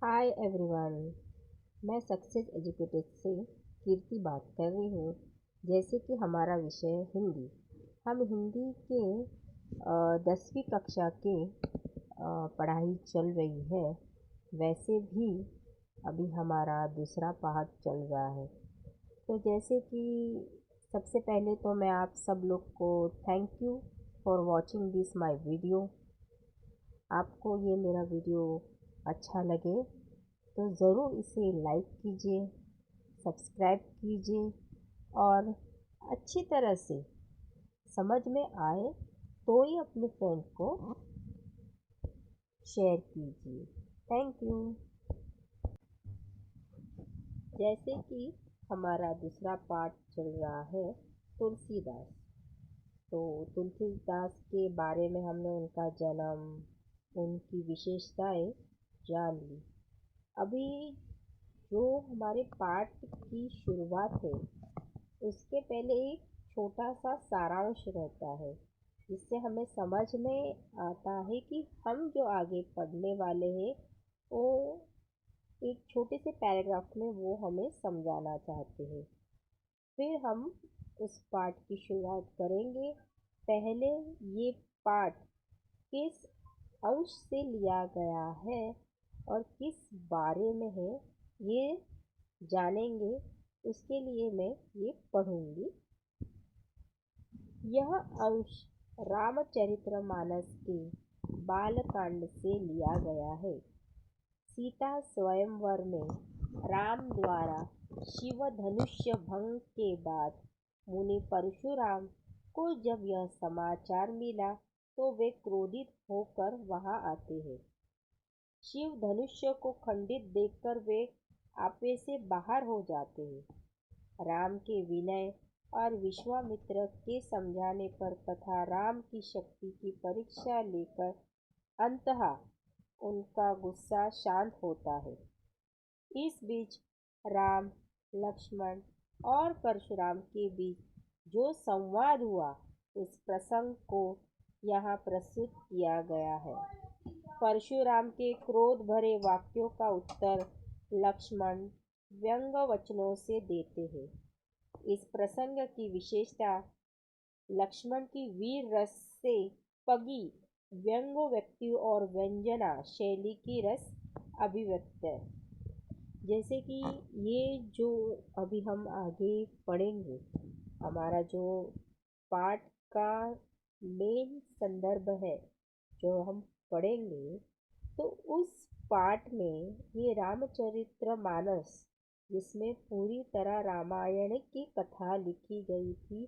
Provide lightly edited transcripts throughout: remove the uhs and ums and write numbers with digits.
Hi everyone. मैं success educated से कीर्ति बात कर रही हूँ। जैसे कि हमारा विषय है हिंदी। हम हिंदी के 10वीं कक्षा के पढ़ाई चल रही है। वैसे भी अभी हमारा दूसरा पाठ चल रहा है। तो जैसे कि सबसे पहले तो मैं आप सब लोग को thank you for watching this my video. आपको ये मेरा वीडियो अच्छा लगे तो ज़रूर इसे लाइक कीजिए, सब्सक्राइब कीजिए और अच्छी तरह से समझ में आए तो ही अपने फ्रेंड को शेयर कीजिए। Thank you. जैसे कि हमारा दूसरा पार्ट चल रहा है तुलसीदास। तो तुलसीदास के बारे में हमने उनका जन्म, उनकी विशेषताएं जान ली। अभी जो हमारे पाठ की शुरुआत है उसके पहले एक छोटा सा सारांश रहता है, जिससे हमें समझ में आता है कि हम जो आगे पढ़ने वाले हैं वो एक छोटे से पैराग्राफ में वो हमें समझाना चाहते हैं। फिर हम उस पाठ की शुरुआत करेंगे। पहले ये पाठ किस अंश से लिया गया है और किस बारे में है ये जानेंगे। उसके लिए मैं ये पढ़ूंगी। यह अंश रामचरितमानस के बालकांड से लिया गया है। सीता स्वयंवर में राम द्वारा शिव धनुष्य भंग के बाद मुनि परशुराम को जब यह समाचार मिला तो वे क्रोधित होकर वहां आते हैं। शिव धनुष्य को खंडित देखकर वे आपे से बाहर हो जाते हैं। राम के विनय और विश्वामित्र के समझाने पर तथा राम की शक्ति की परीक्षा लेकर अंततः उनका गुस्सा शांत होता है। इस बीच राम, लक्ष्मण और परशुराम के बीच जो संवाद हुआ उस प्रसंग को यहाँ प्रस्तुत किया गया है। परशुराम के क्रोध भरे वाक्यों का उत्तर लक्ष्मण व्यंग वचनों से देते हैं। इस प्रसंग की विशेषता लक्ष्मण की वीर रस से पगी व्यंग व्यक्ति और व्यंजना शैली की रस अभिव्यक्त है। जैसे कि ये जो अभी हम आगे पढ़ेंगे, हमारा जो पाठ का मेन संदर्भ है जो हम पढ़ेंगे, तो उस पाठ में ये रामचरितमानस, जिसमें पूरी तरह रामायण की कथा लिखी गई थी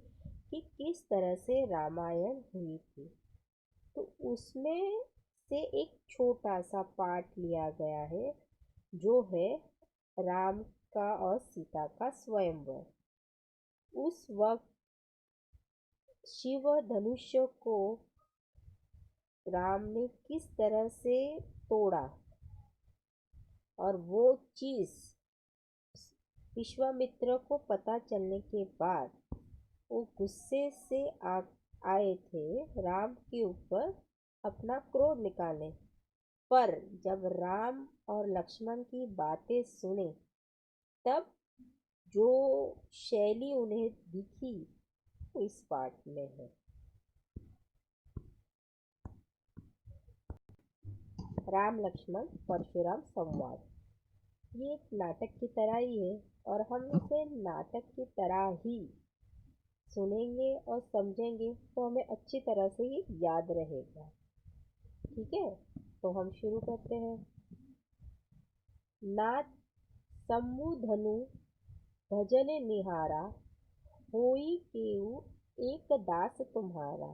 कि किस तरह से रामायण हुई थी, तो उसमें से एक छोटा सा पाठ लिया गया है जो है राम का और सीता का स्वयंवर। उस वक्त शिव धनुष्य को राम ने किस तरह से तोड़ा और वो चीज विश्वामित्र को पता चलने के बाद वो गुस्से से आए थे राम के ऊपर अपना क्रोध निकालने। पर जब राम और लक्ष्मण की बातें सुने तब जो शैली उन्हें दिखी वो इस पाठ में है। राम लक्ष्मण परशुराम संवाद। ये एक नाटक की तरह ही है और हम इसे नाटक की तरह ही सुनेंगे और समझेंगे तो हमें अच्छी तरह से ये याद रहेगा। ठीक है, तो हम शुरू करते हैं। नाथ शंभु धनु भजन निहारा, होई केहू एक दास तुम्हारा।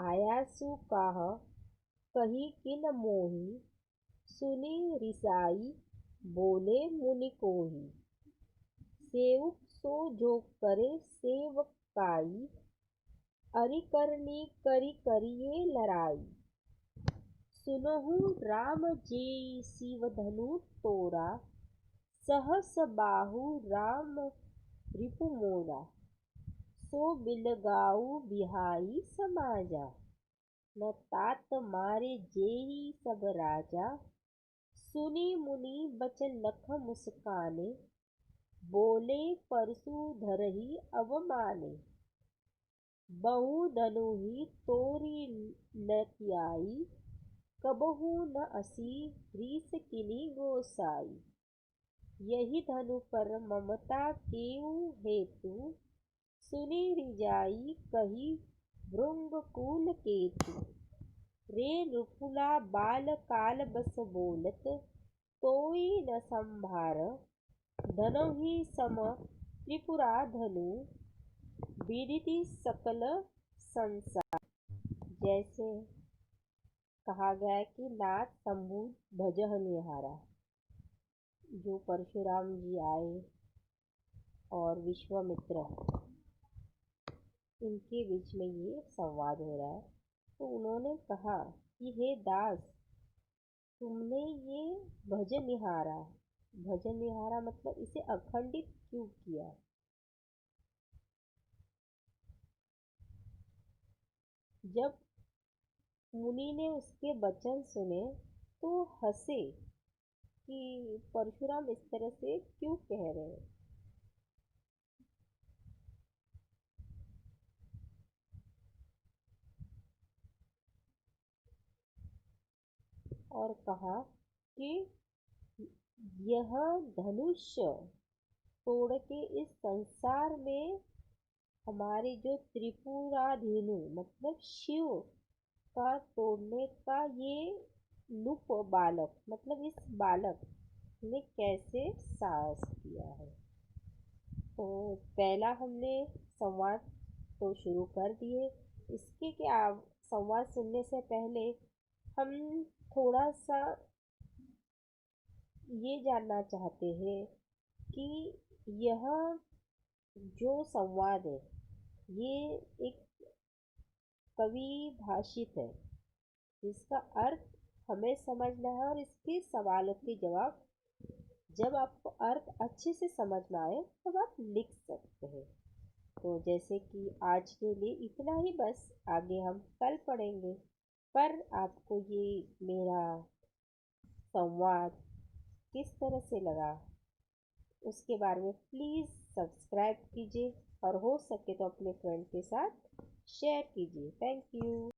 आयासु काह कही किन मोही, सुनी रिसाई बोले मुनि कोही। सेवक सो जो करे सेवकाई, अरिकरनी करी करिए लड़ाई। सुनहु राम जेई शिव धनु तोरा, सहस बाहु राम रिपु मोरा। सो बिलगाऊ बिहाई समाजा, न तात मारे जेहि सब राजा। सुनी मुनि बचन लख मुस्काने, बोले परसु धरहि अवमाने। बहु धनुहि तोरि न कियाई, कबहु न असी रीस किनी गोसाई। यही धनु पर ममता केउ हेतु, सुनि रिजाई कही भृंगकुल केतु। रे नृपुला बाल काल बस बोलत, तोइ न संभार। धनहि सम त्रिपुरा धनु, विदिति सकल संसार। जैसे कहा गया है कि नाथ शंभु भजह निहारा। जो परशुराम जी आए और विश्वामित्र, इनके बीच में ये संवाद हो रहा है। तो उन्होंने कहा कि हे दास, तुमने ये भजन निहारा, भजन निहारा मतलब इसे अखंडित क्यों किया। जब मुनि ने उसके वचन सुने तो हंसे कि परशुराम इस तरह से क्यों कह रहे हैं। और कहा कि यह धनुष तोड़ के इस संसार में हमारे जो त्रिपुराधीनु मतलब शिव का तोड़ने का ये नृप बालक मतलब इस बालक ने कैसे साहस किया है। तो पहला हमने संवाद तो शुरू कर दिए। इसके क्या संवाद सुनने से पहले हम थोड़ा सा ये जानना चाहते हैं कि यह जो संवाद है ये एक कवि भाषित है, जिसका अर्थ हमें समझना है और इसके सवालों के जवाब जब आपको अर्थ अच्छे से समझ में आए तब आप लिख सकते हैं। तो जैसे कि आज के लिए इतना ही बस, आगे हम कल पढ़ेंगे। पर आपको ये मेरा संवाद किस तरह से लगा उसके बारे में प्लीज़ सब्सक्राइब कीजिए और हो सके तो अपने फ्रेंड के साथ शेयर कीजिए। Thank you.